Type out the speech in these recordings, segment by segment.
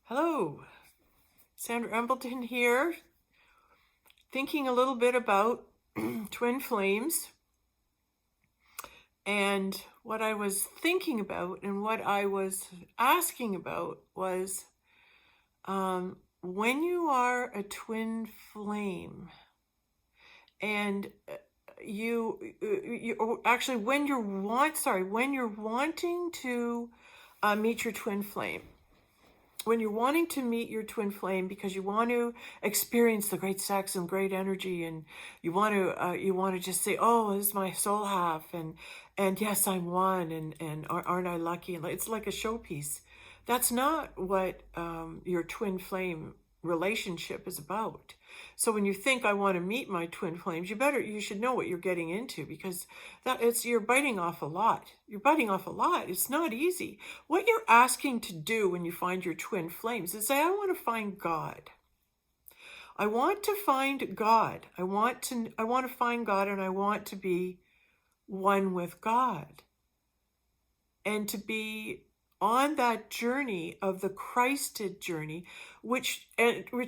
Hello, Sandra Embleton here, thinking a little bit about twin flames. And what I was thinking about and what I was asking about was when you are a twin flame and when you're wanting to meet your twin flame. When you're wanting to meet your twin flame because you want to experience the great sex and great energy, and you want to just say, "Oh, this is my soul half," and yes, I'm one, and aren't I lucky? And it's like a showpiece. That's not what your twin flame relationship is about. So when you think I want to meet my twin flames, you should know what you're getting into, because you're biting off a lot. You're biting off a lot. It's not easy. What you're asking to do when you find your twin flames is say, I want to find God. I want to find God. I want to find God, and I want to be one with God. And to be on that journey of the Christed journey, which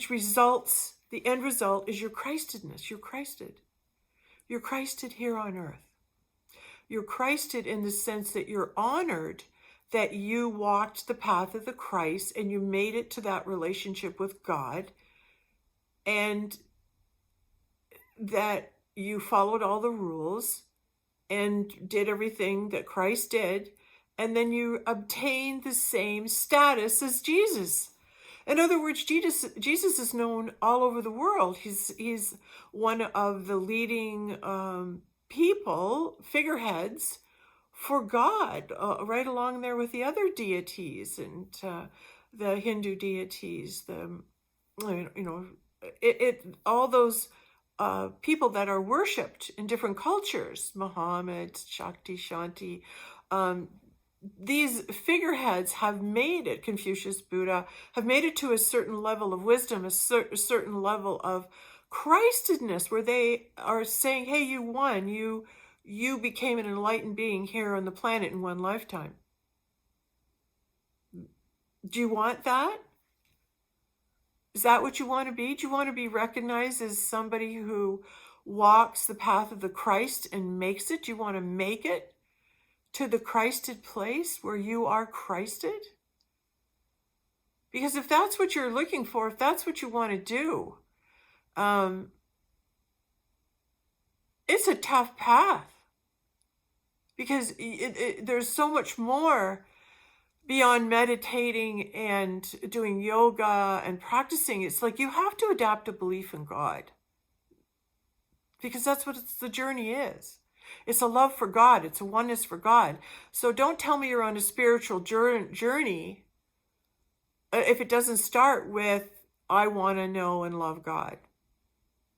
results, the end result is your Christedness. You're Christed. You're Christed here on earth. You're Christed in the sense that you're honored that you walked the path of the Christ and you made it to that relationship with God, and that you followed all the rules and did everything that Christ did, and then you obtain the same status as Jesus. In other words, Jesus is known all over the world. He's one of the leading figureheads for God, right along there with the other deities and the Hindu deities, all those people that are worshipped in different cultures, Muhammad, Shakti, Shanti. These figureheads have made it, Confucius, Buddha, have made it to a certain level of wisdom, a certain level of Christedness, where they are saying, hey, you won, you became an enlightened being here on the planet in one lifetime. Do you want that? Is that what you want to be? Do you want to be recognized as somebody who walks the path of the Christ and makes it? Do you want to make it to the Christed place where you are Christed? Because if that's what you're looking for, if that's what you want to do, it's a tough path, because there's so much more beyond meditating and doing yoga and practicing. It's like you have to adapt a belief in God, because that's what the journey is. It's a love for God. It's a oneness for God. So don't tell me you're on a spiritual journey if it doesn't start with, I want to know and love God.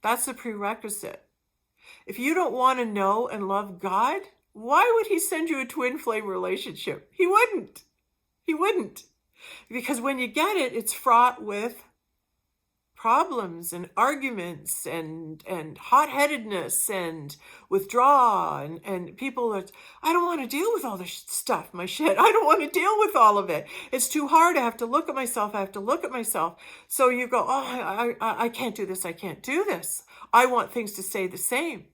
That's the prerequisite. If you don't want to know and love God, why would he send you a twin flame relationship? He wouldn't. He wouldn't. Because when you get it, it's fraught with problems and arguments and hot-headedness and withdrawal and people that, I don't want to deal with all this stuff, my shit. I don't want to deal with all of it. It's too hard. I have to look at myself. I have to look at myself. So you go, oh, I can't do this. I can't do this. I want things to stay the same.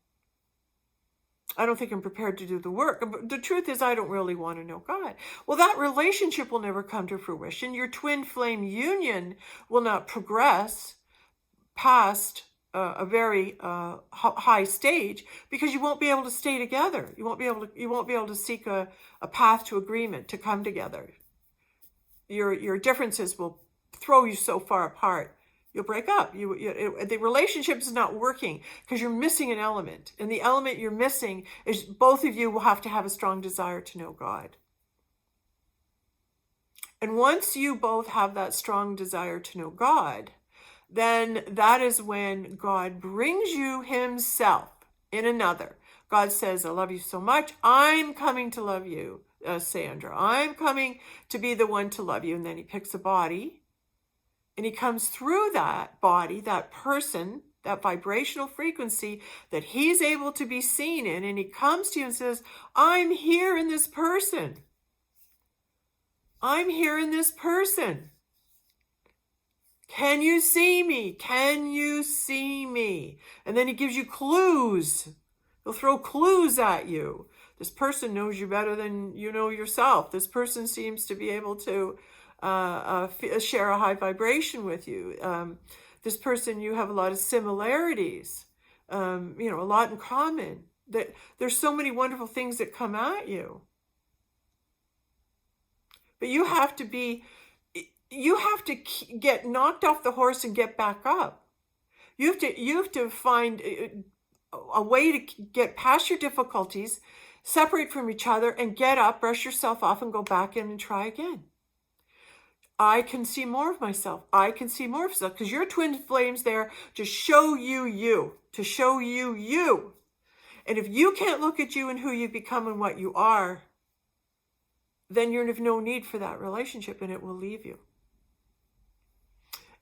I don't think I'm prepared to do the work. But the truth is, I don't really want to know God. Well, that relationship will never come to fruition. Your twin flame union will not progress past a very high stage, because you won't be able to stay together. You won't be able to seek a path to agreement, to come together. Your differences will throw you so far apart. You'll break up. The relationship is not working because you're missing an element. And the element you're missing is both of you will have to have a strong desire to know God. And once you both have that strong desire to know God, then that is when God brings you himself in another. God says, I love you so much. I'm coming to love you, Sandra. I'm coming to be the one to love you. And then he picks a body, and he comes through that body, that person, that vibrational frequency that he's able to be seen in. And he comes to you and says, I'm here in this person. I'm here in this person. Can you see me? Can you see me? And then he gives you clues. He'll throw clues at you. This person knows you better than you know yourself. This person seems to be able to share a high vibration with you. This person, you have a lot of similarities, a lot in common. There's so many wonderful things that come at you. But you have to get knocked off the horse and get back up. You have to find a way to get past your difficulties, separate from each other, and get up, brush yourself off, and go back in and try again. I can see more of myself. I can see more of myself, because your twin flame's there to show you, to show you. And if you can't look at you and who you've become and what you are, then you're of no need for that relationship, and it will leave you.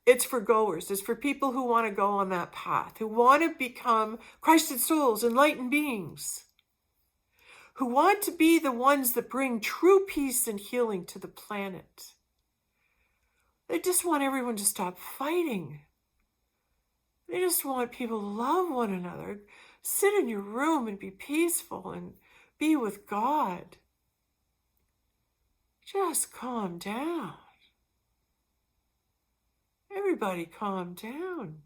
It's for goers. It's for people who want to go on that path, who want to become Christed souls, enlightened beings, who want to be the ones that bring true peace and healing to the planet. They just want everyone to stop fighting. They just want people to love one another, sit in your room and be peaceful and be with God. Just calm down. Everybody calm down.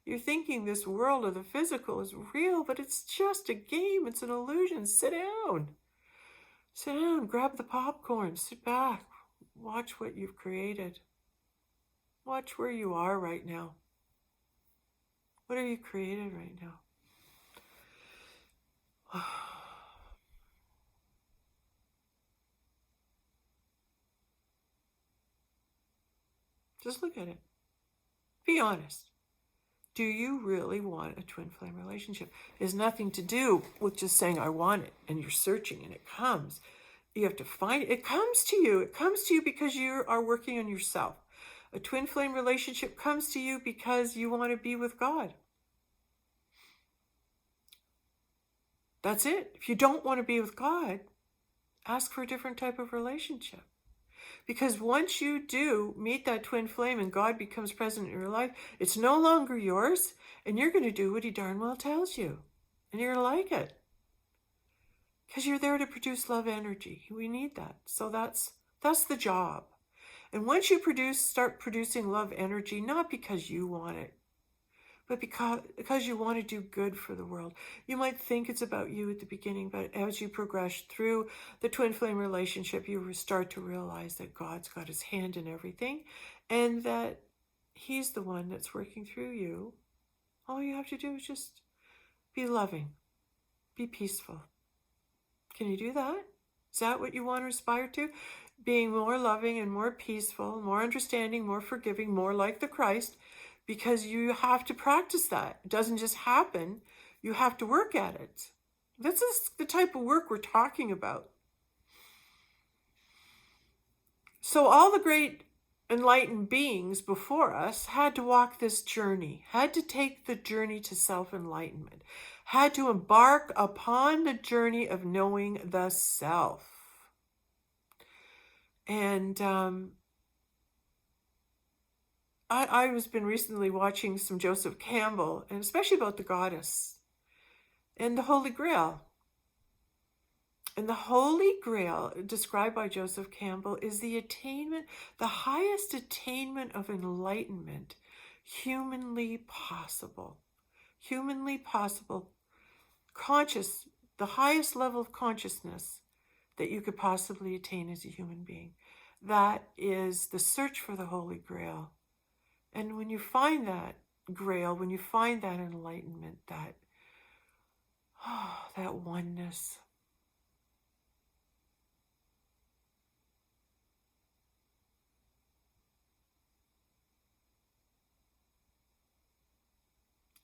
You're thinking this world of the physical is real, but it's just a game. It's an illusion. Sit down. Sit down, grab the popcorn, sit back, watch what you've created. Watch where you are right now. What have you created right now? Just look at it. Be honest. Do you really want a twin flame relationship? It has nothing to do with just saying, I want it, and you're searching and it comes. You have to find it. It comes to you. It comes to you because you are working on yourself. A twin flame relationship comes to you because you want to be with God. That's it. If you don't want to be with God, ask for a different type of relationship. Because once you do meet that twin flame and God becomes present in your life, it's no longer yours, and you're going to do what he darn well tells you. And you're going to like it. Because you're there to produce love energy. We need that. So that's the job. And once you start producing love energy, not because you want it, but because you want to do good for the world. You might think it's about you at the beginning, but as you progress through the twin flame relationship, you start to realize that God's got his hand in everything and that he's the one that's working through you. All you have to do is just be loving, be peaceful. Can you do that? Is that what you want to aspire to? Being more loving and more peaceful, more understanding, more forgiving, more like the Christ. Because you have to practice that. It doesn't just happen. You have to work at it. This is the type of work we're talking about. So all the great enlightened beings before us had to walk this journey, had to take the journey to self-enlightenment, had to embark upon the journey of knowing the self. And I was been recently watching some Joseph Campbell, and especially about the goddess and the Holy Grail. And the Holy Grail, described by Joseph Campbell, is the highest attainment of enlightenment, humanly possible. Humanly possible. The highest level of consciousness that you could possibly attain as a human being. That is the search for the Holy Grail. And when you find that grail, when you find that enlightenment, that oneness,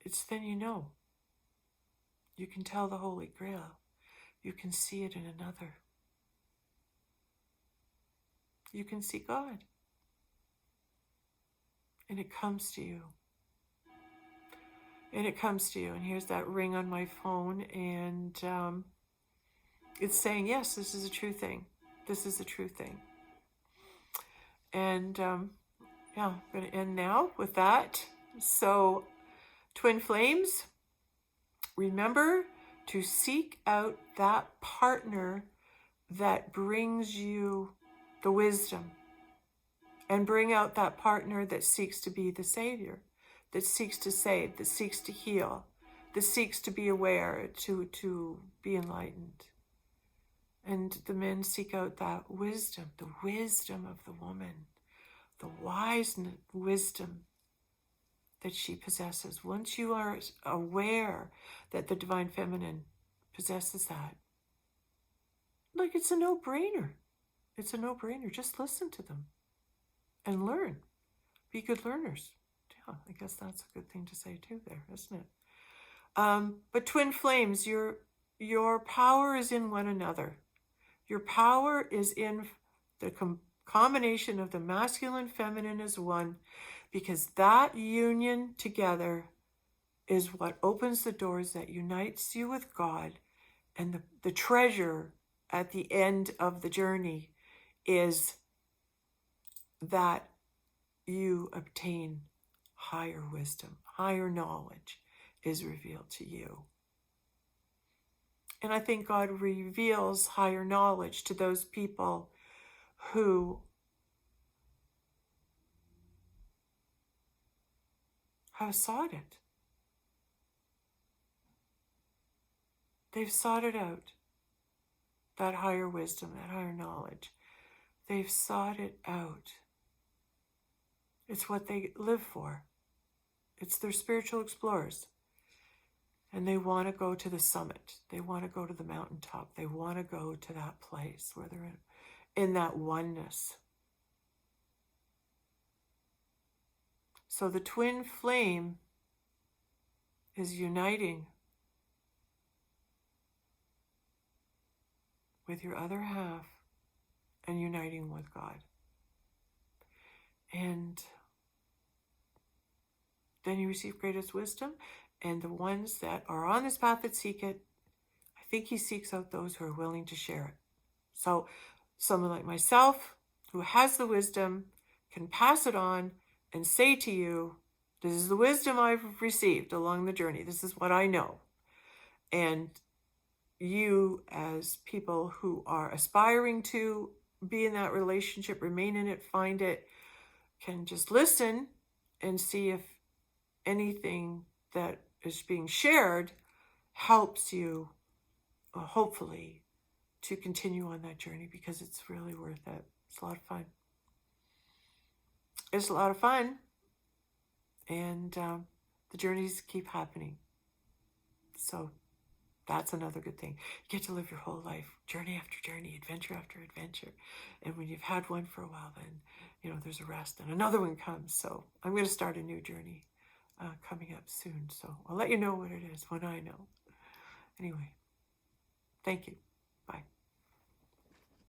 it's then you know. You can tell the Holy Grail. You can see it in another. You can see God. And it comes to you. And it comes to you. And here's that ring on my phone. And it's saying, yes, this is a true thing. This is a true thing. And Yeah, I'm going to end now with that. So, twin flames, remember to seek out that partner that brings you the wisdom, and bring out that partner that seeks to be the savior, that seeks to save, that seeks to heal, that seeks to be aware, to be enlightened. And the men seek out that wisdom, the wisdom of the woman, the wise wisdom that she possesses. Once you are aware that the divine feminine possesses that, like, it's a no-brainer. It's a no-brainer. Just listen to them and learn. Be good learners. Yeah, I guess that's a good thing to say too there, isn't it? But twin flames, your power is in one another. Your power is in the combination of the masculine, feminine as one, because that union together is what opens the doors that unites you with God. And the treasure at the end of the journey is that you obtain higher wisdom, higher knowledge is revealed to you. And I think God reveals higher knowledge to those people who have sought it. They've sought it out, that higher wisdom, that higher knowledge. They've sought it out. It's what they live for. It's their spiritual explorers. And they want to go to the summit. They want to go to the mountaintop. They want to go to that place where they're in that oneness. So the twin flame is uniting with your other half and uniting with God. And then you receive greatest wisdom. And the ones that are on this path that seek it, I think he seeks out those who are willing to share it. So someone like myself who has the wisdom can pass it on and say to you, this is the wisdom I've received along the journey. This is what I know. And you, as people who are aspiring to be in that relationship, remain in it, find it, can just listen and see if anything that is being shared helps you, hopefully, to continue on that journey, because it's really worth it. It's a lot of fun. It's a lot of fun. And the journeys keep happening. So that's another good thing. You get to live your whole life, journey after journey, adventure after adventure. And when you've had one for a while, then, there's a rest and another one comes. So I'm going to start a new journey coming up soon. So I'll let you know what it is when I know. Anyway, thank you. Bye.